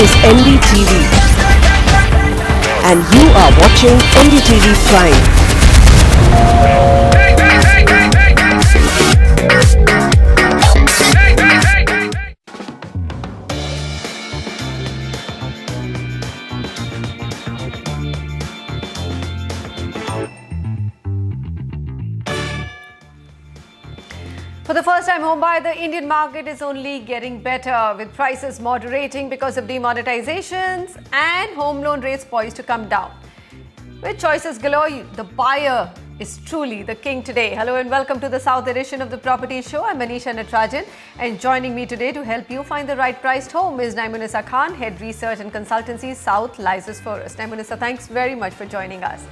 is NDTV and you are watching NDTV Prime. For the first time home buyer, the Indian market is only getting better, with prices moderating because of demonetizations and home loan rates poised to come down. With choices galore, the buyer is truly the king today. Hello and welcome to the South edition of the Property Show. I'm Manisha Natarajan, and joining me today to help you find the right priced home is Naimunisa Khan, Head Research and Consultancy, South Lysis Forest. Naimunisa, thanks very much for joining us.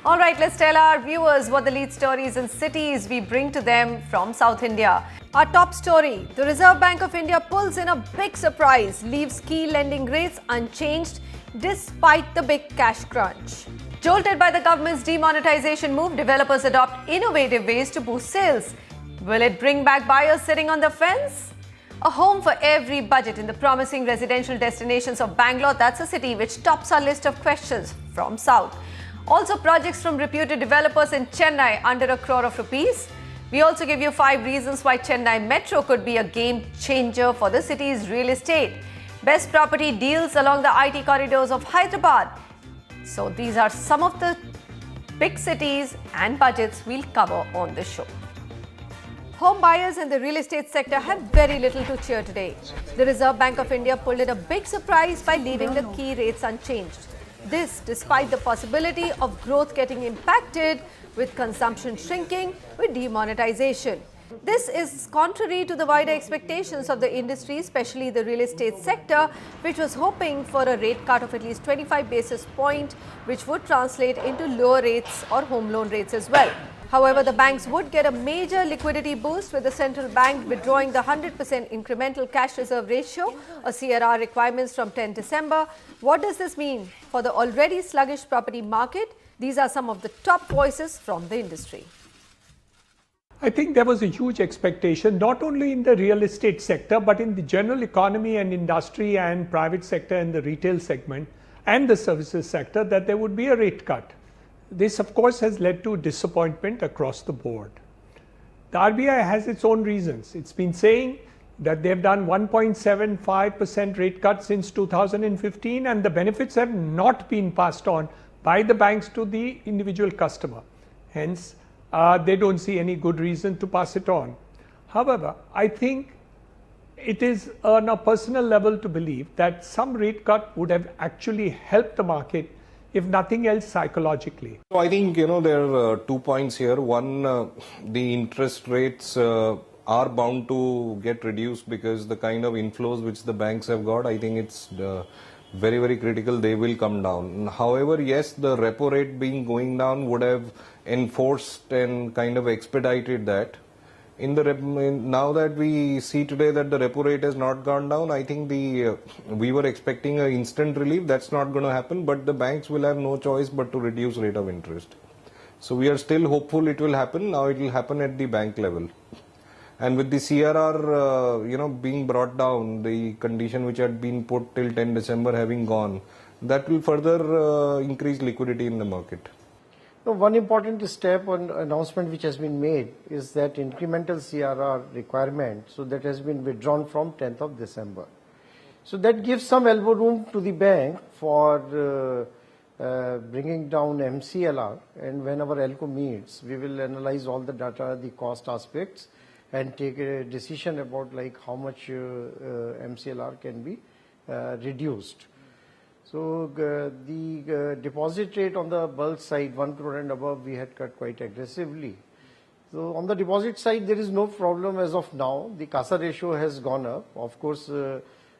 All right, let's tell our viewers what the lead stories and cities we bring to them from South India. Our top story, the Reserve Bank of India pulls in a big surprise, leaves key lending rates unchanged despite the big cash crunch. Jolted by the government's demonetization move, developers adopt innovative ways to boost sales. Will it bring back buyers sitting on the fence? A home for every budget in the promising residential destinations of Bangalore, that's a city which tops our list of questions from South. Also, projects from reputed developers in Chennai under ₹1 crore. We also give you 5 reasons why Chennai Metro could be a game changer for the city's real estate. Best property deals along the IT corridors of Hyderabad. So these are some of the big cities and budgets we'll cover on the show. Home buyers in the real estate sector have very little to cheer today. The Reserve Bank of India pulled in a big surprise by leaving the key rates unchanged. This despite the possibility of growth getting impacted with consumption shrinking with demonetization. This is contrary to the wider expectations of the industry, especially the real estate sector, which was hoping for a rate cut of at least 25 basis points, which would translate into lower rates or home loan rates as well. However, the banks would get a major liquidity boost with the central bank withdrawing the 100% incremental cash reserve ratio or CRR requirements from 10 December. What does this mean for the already sluggish property market? These are some of the top voices from the industry. I think there was a huge expectation, not only in the real estate sector, but in the general economy and industry and private sector and the retail segment and the services sector, that there would be a rate cut. This, of course, has led to disappointment across the board. The RBI has its own reasons. It's been saying that they've done 1.75% rate cut since 2015, and the benefits have not been passed on by the banks to the individual customer. Hence, they don't see any good reason to pass it on. However, I think it is on a personal level to believe that some rate cut would have actually helped the market, if nothing else, psychologically. So I think, there are 2 points here. One, the interest rates are bound to get reduced because the kind of inflows which the banks have got, I think it's very, very critical. They will come down. However, yes, the repo rate going down would have enforced and kind of expedited that. Now that we see today that the repo rate has not gone down, I think we were expecting an instant relief. That's not going to happen, but the banks will have no choice but to reduce rate of interest. So we are still hopeful it will happen. Now it will happen at the bank level. And with the CRR, being brought down, the condition which had been put till 10 December having gone, that will further increase liquidity in the market. Now, one important step on announcement which has been made is that incremental CRR requirement, so that has been withdrawn from 10th of December. So that gives some elbow room to the bank for bringing down MCLR, and whenever ELCO meets, we will analyze all the data, the cost aspects, and take a decision about like how much MCLR can be reduced. So the deposit rate on the bulk side, 1 crore and above, we had cut quite aggressively. So on the deposit side, there is no problem as of now. The CASA ratio has gone up. Of course,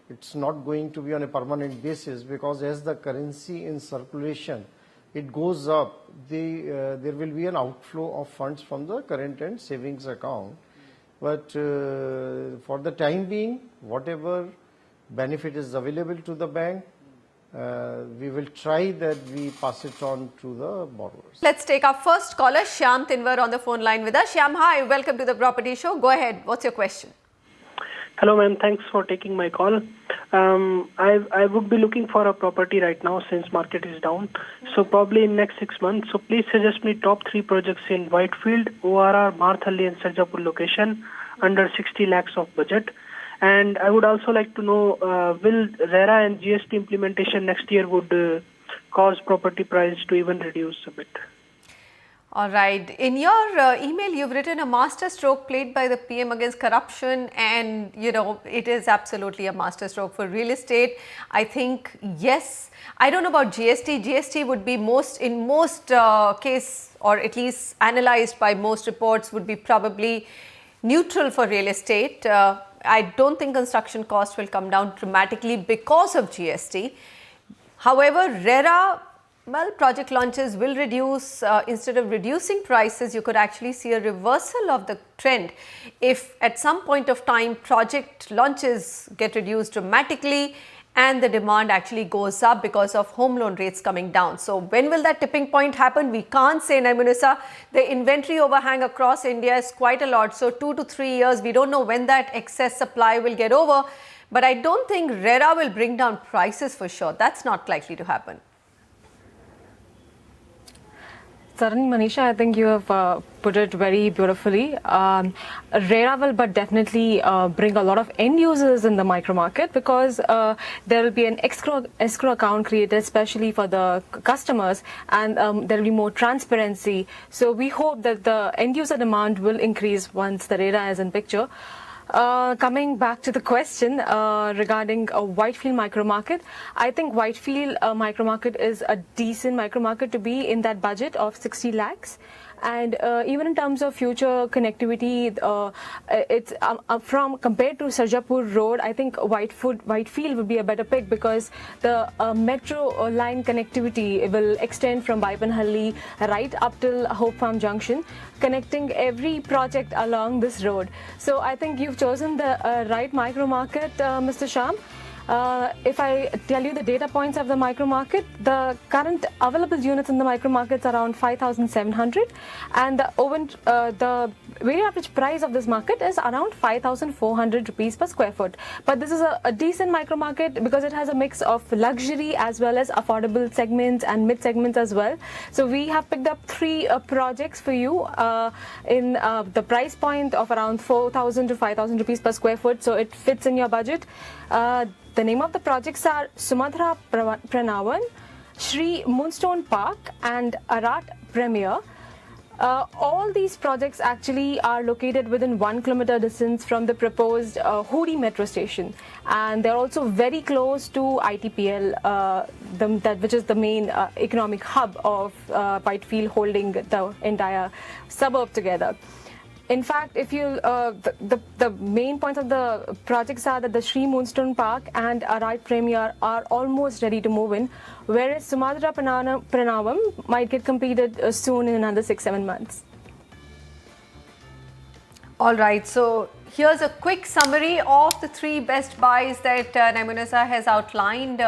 it's not going to be on a permanent basis because as the currency in circulation, it goes up, there will be an outflow of funds from the current and savings account. But for the time being, whatever benefit is available to the bank, we will try that we pass it on to the borrowers. Let's take our first caller, Shyam Tinwar, on the phone line with us. Shyam, hi, welcome to the Property Show. Go ahead. What's your question? Hello, ma'am. Thanks for taking my call. I would be looking for a property right now since market is down. So probably in next 6 months. So please suggest me top 3 projects in Whitefield, ORR, Marthalli and Sarjapur location under 60 lakhs of budget. And I would also like to know, will RERA and GST implementation next year would cause property price to even reduce a bit? All right. In your email, you've written a master stroke played by the PM against corruption, and it is absolutely a master stroke for real estate. I think yes. I don't know about GST. GST would be in most case, or at least analyzed by most reports, would be probably neutral for real estate. I don't think construction costs will come down dramatically because of GST. However, RERA, project launches will reduce. Instead of reducing prices, you could actually see a reversal of the trend if at some point of time project launches get reduced dramatically and the demand actually goes up because of home loan rates coming down. So when will that tipping point happen? We can't say, Naimunisa. The inventory overhang across India is quite a lot. So 2 to 3 years, we don't know when that excess supply will get over. But I don't think RERA will bring down prices for sure. That's not likely to happen. Certainly, Manisha, I think you have put it very beautifully. RERA will but definitely bring a lot of end users in the micro market, because there will be an escrow account created especially for the customers, and there will be more transparency. So we hope that the end user demand will increase once the RERA is in picture. Coming back to the question regarding a Whitefield micro market, I think Whitefield micro market is a decent micro market to be in that budget of 60 lakhs. And even in terms of future connectivity, it's compared to Sarjapur Road, I think Whitefield would be a better pick, because the metro line connectivity will extend from Baipanhalli right up till Hope Farm Junction, connecting every project along this road. So I think you've chosen the right micro market, Mr. Sham. If I tell you the data points of the micro market, the current available units in the micro market is around 5,700, and the very average price of this market is around 5,400 rupees per square foot. But this is a decent micro market because it has a mix of luxury as well as affordable segments and mid segments as well. So we have picked up 3 projects for you in the price point of around 4,000 to 5,000 rupees per square foot. So it fits in your budget. The name of the projects are Sumadra Pranavan, Shri Moonstone Park and Arat Premier. All these projects actually are located within 1 kilometer distance from the proposed Hooghly metro station, and they're also very close to ITPL, which is the main economic hub of Whitefield, holding the entire suburb together. In fact, if you the main points of the projects are that the Shri Moonstone Park and Arat Premier are almost ready to move in, whereas Sumadra Pranavam might get completed soon in another 6-7 months. All right, so here's a quick summary of the 3 best buys that Naimunisa has outlined.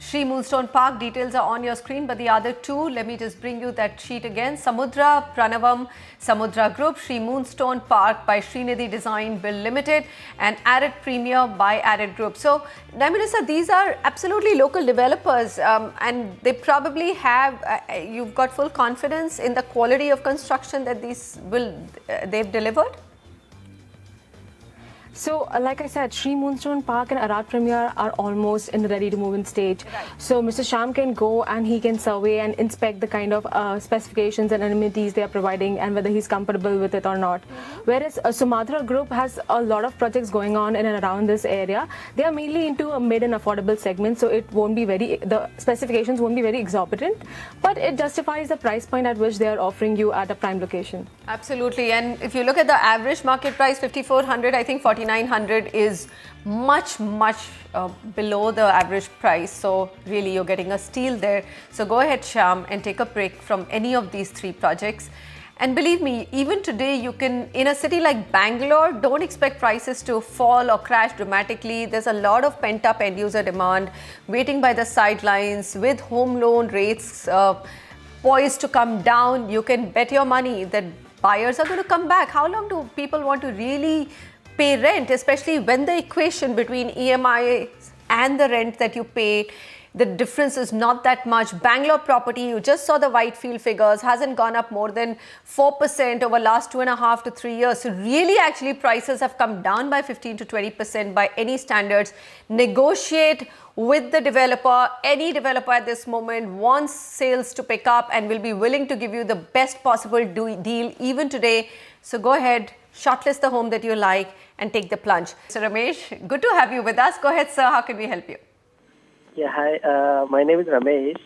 Shri Moonstone Park details are on your screen, but the other 2, let me just bring you that sheet again. Samudra Pranavam, Samudra Group, Shri Moonstone Park by Srinidhi Design Build Limited, and Arat Premier by Arat Group. So, Naimunisa, these are absolutely local developers, and they probably have, you've got full confidence in the quality of construction that they've delivered? So, like I said, Shri Moonstone Park and Arat Premier are almost in the ready to move in stage. Right. So, Mr. Sham can go and he can survey and inspect the kind of specifications and amenities they are providing and whether he's comfortable with it or not. Whereas Sumadra Group has a lot of projects going on in and around this area. They are mainly into a mid and affordable segment, so it won't be the specifications won't be very exorbitant, but it justifies the price point at which they are offering you at a prime location. Absolutely. And if you look at the average market price, 5,400, I think 4,900 is much below the average price. So really you're getting a steal there. So go ahead, Sham, and take a break from any of these 3 projects. And believe me, even today you can, in a city like Bangalore, don't expect prices to fall or crash dramatically. There's a lot of pent up end user demand waiting by the sidelines with home loan rates poised to come down. You can bet your money that buyers are going to come back. How long do people want to really pay rent, especially when the equation between EMI and the rent that you pay, the difference is not that much. Bangalore property, you just saw the Whitefield figures, hasn't gone up more than 4% over last 2.5 to 3 years. So really, actually, prices have come down by 15 to 20% by any standards. Negotiate with the developer. Any developer at this moment wants sales to pick up and will be willing to give you the best possible deal even today. So go ahead, shortlist the home that you like and take the plunge. So Ramesh, good to have you with us. Go ahead, sir. How can we help you? Yeah, hi. My name is Ramesh.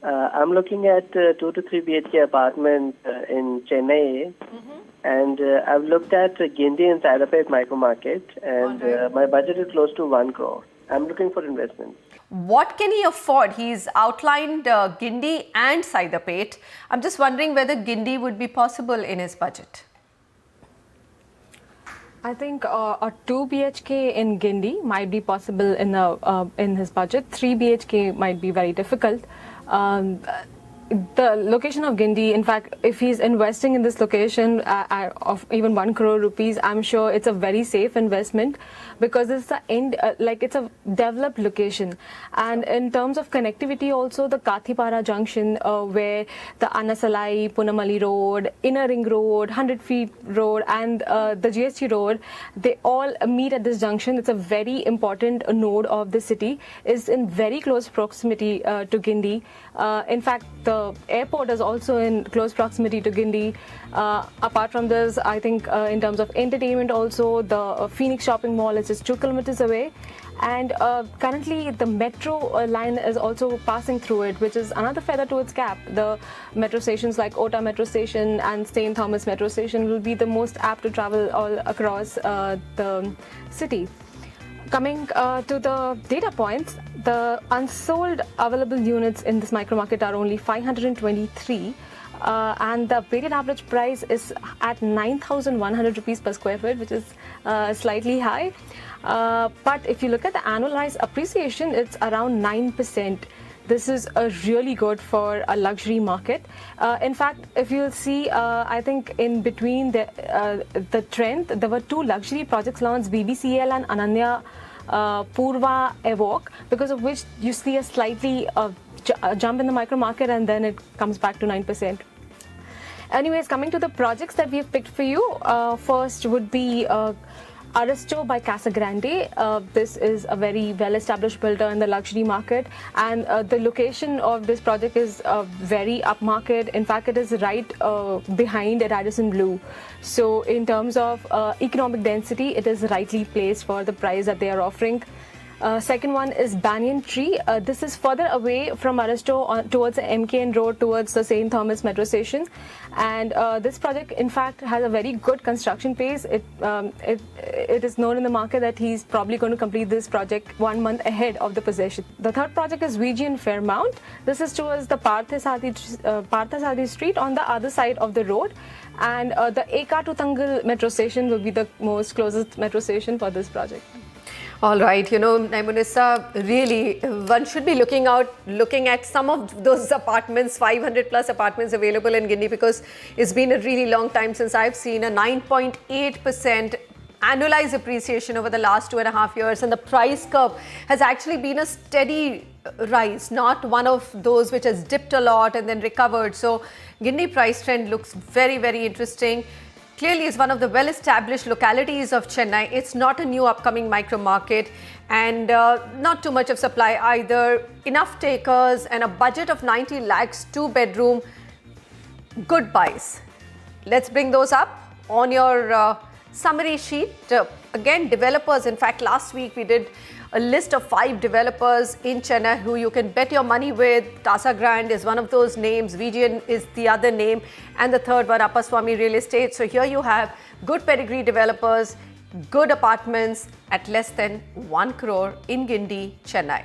I'm looking at 2 to 3 BHK apartment in Chennai, and I've looked at Guindy and Hyderabad micro market, and my budget is close to 1 crore. I'm looking for investment. What can he afford? He's outlined Guindy and Hyderabad. I'm just wondering whether Guindy would be possible in his budget. I think a 2 BHK in Guindy might be possible in his budget. 3 BHK might be very difficult. The location of Guindy, in fact, if he's investing in this location of even 1 crore rupees, I'm sure it's a very safe investment because it's it's a developed location. And in terms of connectivity, also the Kathipara junction, where the Anasalai, Punamali Road, Inner Ring Road, 100 Feet Road, and the GST Road, they all meet at this junction. It's a very important node of the city. It's in very close proximity to Guindy. In fact, the airport is also in close proximity to Guindy. Apart from this, I think in terms of entertainment also, the Phoenix shopping mall is just 2 kilometers away. And currently the metro line is also passing through it, which is another feather to its cap. The metro stations like Ota metro station and St. Thomas metro station will be the most apt to travel all across the city. Coming to the data points, the unsold available units in this micro market are only 523, and the weighted average price is at 9,100 rupees per square foot, which is slightly high. But if you look at the annualized appreciation, it's around 9%. This is really good for a luxury market. In fact, if you'll see, I think in between the trend, there were 2 luxury projects launched, BBCL and Ananya Purva Evoke, because of which you see a slightly jump in the micro market, and then it comes back to 9%. Anyways, coming to the projects that we've picked for you, first would be Aristo by Casa Grande. This is a very well-established builder in the luxury market, and the location of this project is very upmarket. In fact, it is right behind Radisson Blu. So in terms of economic density, it is rightly placed for the price that they are offering. Second one is Banyan Tree. This is further away from Aristo towards the MKN Road, towards the St. Thomas metro station. And this project, in fact, has a very good construction pace. It is known in the market that he's probably going to complete this project 1 month ahead of the possession. The third project is VG Fairmount. This is towards the Parthasadi Street on the other side of the road. And the Eka to Tangal metro station will be the most closest metro station for this project. All right, Naimunissa, really, one should be looking at some of those apartments, 500 plus apartments available in Guinea, because it's been a really long time since I've seen a 9.8% annualized appreciation over the last 2.5 years, and the price curve has actually been a steady rise, not one of those which has dipped a lot and then recovered. So Guinea price trend looks very, very interesting. Clearly, it's one of the well-established localities of Chennai. It's not a new upcoming micro market, and not too much of supply either. Enough takers and a budget of 90 lakhs, 2-bedroom, good buys. Let's bring those up on your summary sheet. Again, developers. In fact, last week we did a list of 5 developers in Chennai who you can bet your money with. Casa Grande is one of those names, VGN is the other name, and the third one, Appaswamy Real Estate. So here you have good pedigree developers, good apartments at less than 1 crore in Guindy, Chennai.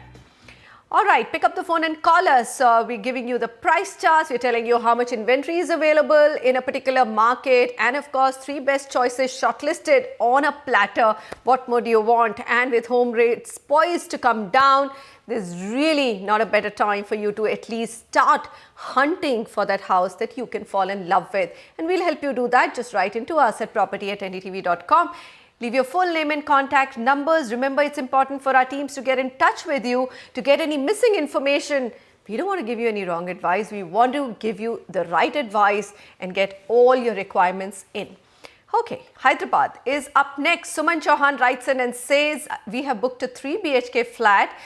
All right, pick up the phone and call us. We're giving you the price charts. We're telling you how much inventory is available in a particular market. And of course, 3 best choices shortlisted on a platter. What more do you want? And with home rates poised to come down, there's really not a better time for you to at least start hunting for that house that you can fall in love with. And we'll help you do that. Just write into us at property@ndtv.com. Leave your full name and contact numbers. Remember, it's important for our teams to get in touch with you to get any missing information. We don't want to give you any wrong advice. We want to give you the right advice and get all your requirements in. Okay, Hyderabad is up next. Suman Chauhan writes in and says, we have booked a 3 BHK flat,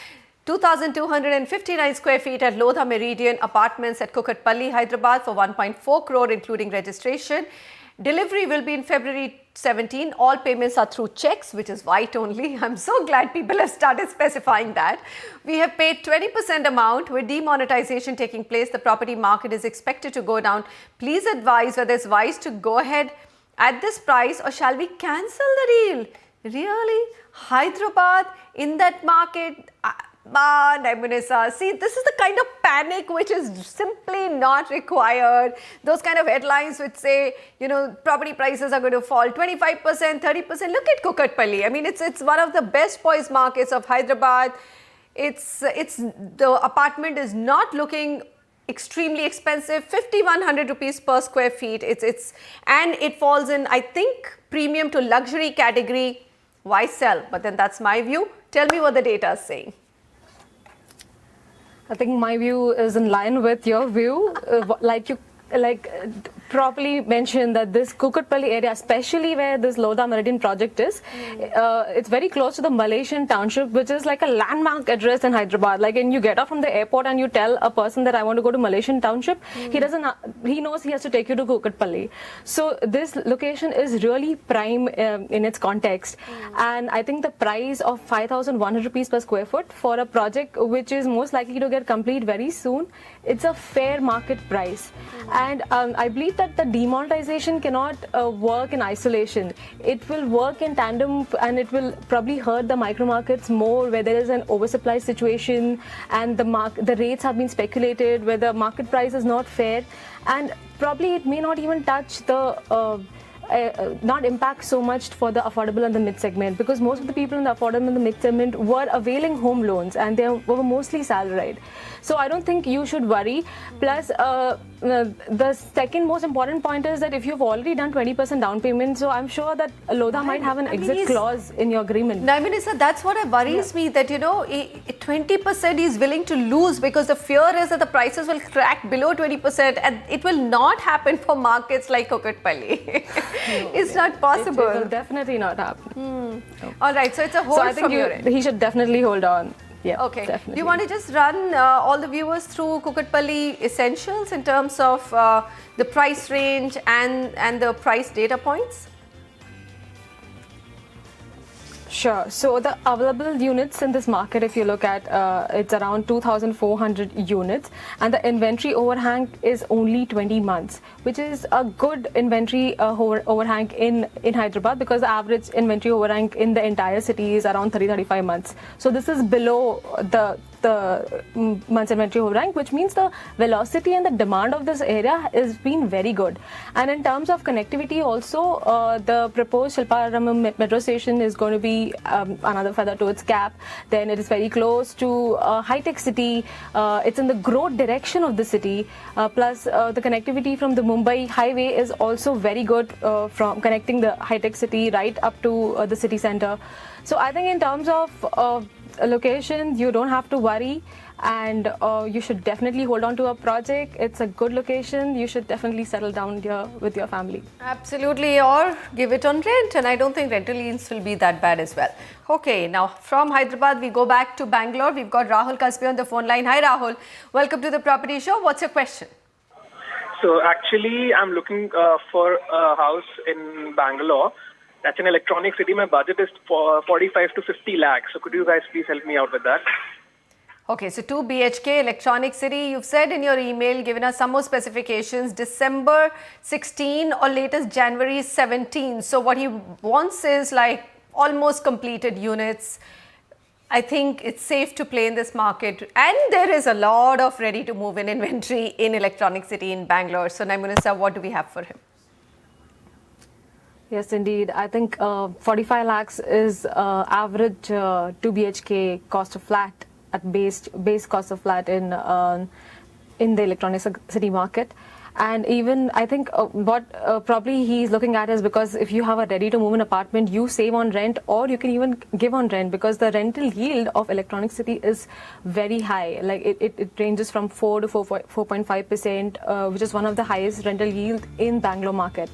2,259 square feet at Lodha Meridian Apartments at Kukatpalli, Hyderabad for 1.4 crore including registration. Delivery will be in February 17. All payments are through checks, which is white only. I'm so glad people have started specifying that. We have paid 20% amount. With demonetization taking place, the property market is expected to go down. Please advise whether it's wise to go ahead at this price or shall we cancel the deal? Really? Hyderabad in that market? Naimunisa, see, this is the kind of panic which is simply not required. Those kind of headlines which say, you know, property prices are going to fall 25%, 30%. Look at Kukatpalli. I mean, it's one of the best poised markets of Hyderabad. It's the apartment is not looking extremely expensive, 5,100 rupees per square feet. And it falls in, I think, premium to luxury category. Why sell? But then that's my view. Tell me what the data is saying. I think my view is in line with your view. Properly mentioned that this Kukatpalli area, especially where this Lodha Meridian project is, it's very close to the Malaysian township, which is like a landmark address in Hyderabad. Like, when you get off from the airport and you tell a person that I want to go to Malaysian township, he knows he has to take you to Kukatpalli. So this location is really prime in its context. And I think the price of 5,100 rupees per square foot for a project which is most likely to get complete very soon, it's a fair market price. And I believe that the demonetization cannot work in isolation. It will work in tandem, and it will probably hurt the micro markets more where there is an oversupply situation and the rates have been speculated, where the market price is not fair, and probably it may not even touch the not impact so much for the affordable and the mid segment, because most of the people in the affordable and the mid segment were availing home loans and they were mostly salaried. So I don't think you should worry. Plus, the second most important point is that if you've already done 20% down payment, so I'm sure that Lodha might have an exit clause in your agreement. Naimunisa, that's what worries me, that, you know, 20% is willing to lose because the fear is that the prices will crack below 20%, and it will not happen for markets like Kukatpalli. It's not possible. It will definitely not happen. No. All right, so it's a hold from your end. He should definitely hold on. Yeah, okay. Definitely. Do you want to just run all the viewers through Kukatpalli essentials in terms of the price range and the price data points? Sure. So the available units in this market, if you look at, it's around 2,400 units, and the inventory overhang is only 20 months, which is a good inventory overhang in Hyderabad, because the average inventory overhang in the entire city is around 30-35 months. So this is below the months inventory overhang, which means the velocity and the demand of this area has been very good. And in terms of connectivity also, the proposed Shilparamam metro station is going to be another feather to its cap. Then it is very close to high-tech city. It's in the growth direction of the city. Plus the connectivity from the Mumbai highway is also very good, from connecting the high-tech city right up to the city center. So I think in terms of location, you don't have to worry, and you should definitely hold on to a project. It's a good location. You should definitely settle down here with your family. Absolutely, or give it on rent, and I don't think rental yields will be that bad as well. Okay, now from Hyderabad we go back to Bangalore. We've got Rahul Kasbi on the phone line. Hi Rahul, welcome to the Property Show. What's your question? So actually I'm looking for a house in Bangalore. That's an electronic city. My budget is for 45 to 50 lakhs. So could you guys please help me out with that? Okay, so 2 BHK, electronic city. You've said in your email, given us some more specifications, December 16 or latest January 17. So what he wants is like almost completed units. I think it's safe to play in this market. And there is a lot of ready to move in inventory in electronic city in Bangalore. So Naimunisa, what do we have for him? Yes, indeed. I think 45 lakhs is average 2 BHK cost of flat at base cost of flat in the electronic city market. And even I think what probably he's looking at is because if you have a ready to move in apartment, you save on rent or you can even give on rent, because the rental yield of Electronic City is very high. Like it ranges from 4 to 4.5%, which is one of the highest rental yield in Bangalore market.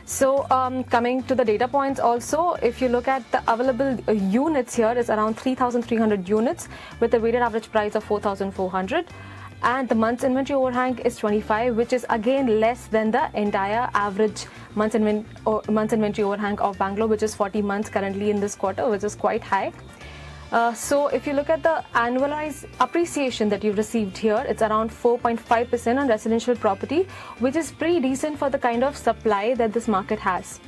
So coming to the data points also, if you look at the available units here, it's around 3,300 units with a weighted average price of 4,400. And the month's inventory overhang is 25, which is again less than the entire average month's inventory overhang of Bangalore, which is 40 months currently in this quarter, which is quite high. So if you look at the annualized appreciation that you've received here, it's around 4.5% on residential property, which is pretty decent for the kind of supply that this market has.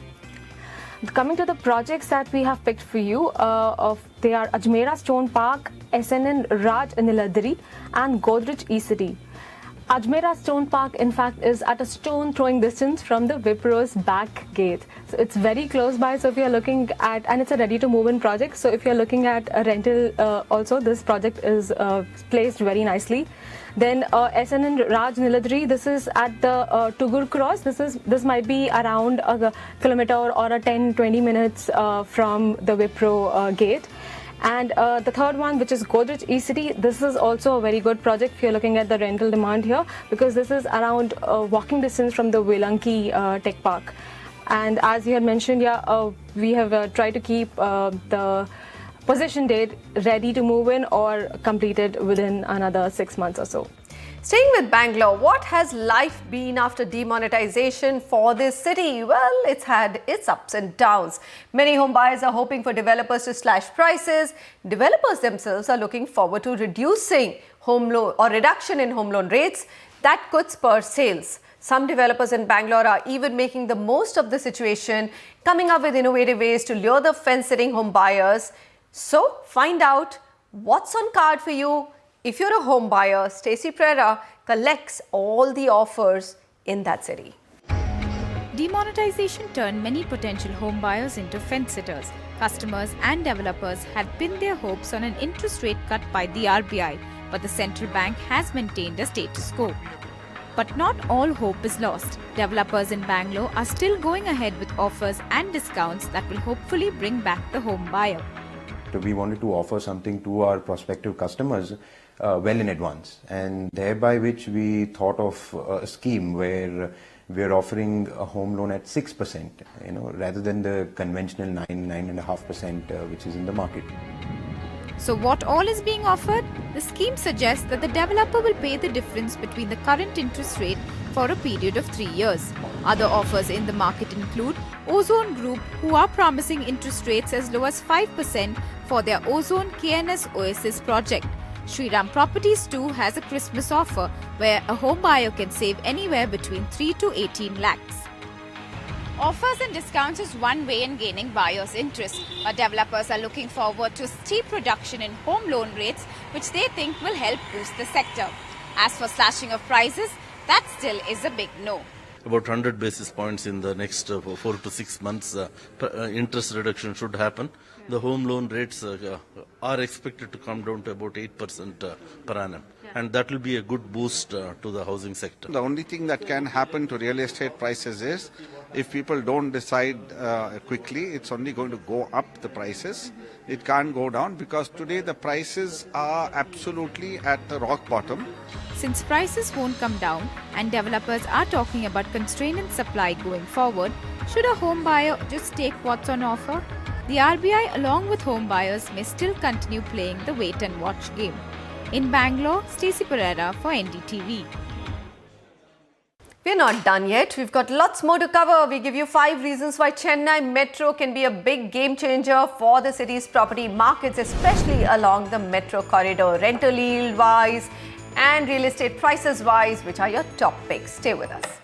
Coming to the projects that we have picked for you, they are Ajmera Stone Park, SNN Raj Niladri and Godrej E-City. Ajmera Stone Park, in fact, is at a stone throwing distance from the Wipro's back gate. So it's very close by. So if you're looking at, and it's a ready to move in project. So if you're looking at a rental also, this project is placed very nicely. Then SNN Raj Niladri, this is at the Tugur Cross. This might be around a kilometer or a 10-20 minutes from the Wipro gate. And the third one, which is Godrej E-City, this is also a very good project if you're looking at the rental demand here, because this is around walking distance from the Velanki Tech Park. And as you had mentioned, we have tried to keep the possession date ready to move in or completed within another 6 months or so. Staying with Bangalore, what has life been after demonetization for this city? Well, it's had its ups and downs. Many home buyers are hoping for developers to slash prices. Developers themselves are looking forward to reducing home loan or reduction in home loan rates that could spur sales. Some developers in Bangalore are even making the most of the situation, coming up with innovative ways to lure the fence-sitting home buyers. So, find out what's on card for you. If you're a home buyer, Stacey Pereira collects all the offers in that city. Demonetization turned many potential home buyers into fence-sitters. Customers and developers had pinned their hopes on an interest rate cut by the RBI, but the central bank has maintained a status quo. But not all hope is lost. Developers in Bangalore are still going ahead with offers and discounts that will hopefully bring back the home buyer. We wanted to offer something to our prospective customers well in advance, and thereby which we thought of a scheme where we're offering a home loan at 6%, rather than the conventional 9.5% which is in the market. So what all is being offered? The scheme suggests that the developer will pay the difference between the current interest rate for a period of 3 years. Other offers in the market include Ozone Group, who are promising interest rates as low as 5% for their Ozone KNS Oasis project. Shriram Properties too has a Christmas offer where a home buyer can save anywhere between 3 to 18 lakhs. Offers and discounts is one way in gaining buyers' interest, but developers are looking forward to steep reduction in home loan rates, which they think will help boost the sector. As for slashing of prices, that still is a big no. About 100 basis points in the next 4 to 6 months interest reduction should happen. The home loan rates are expected to come down to about 8% per annum. And that will be a good boost to the housing sector. The only thing that can happen to real estate prices is if people don't decide quickly, it's only going to go up the prices. It can't go down because today the prices are absolutely at the rock bottom. Since prices won't come down and developers are talking about constraint in supply going forward, should a home buyer just take what's on offer? The RBI along with home buyers may still continue playing the wait and watch game. In Bangalore, Stacey Pereira for NDTV. We're not done yet. We've got lots more to cover. We give you 5 reasons why Chennai Metro can be a big game changer for the city's property markets, especially along the metro corridor, rental yield wise and real estate prices wise, which are your top picks. Stay with us.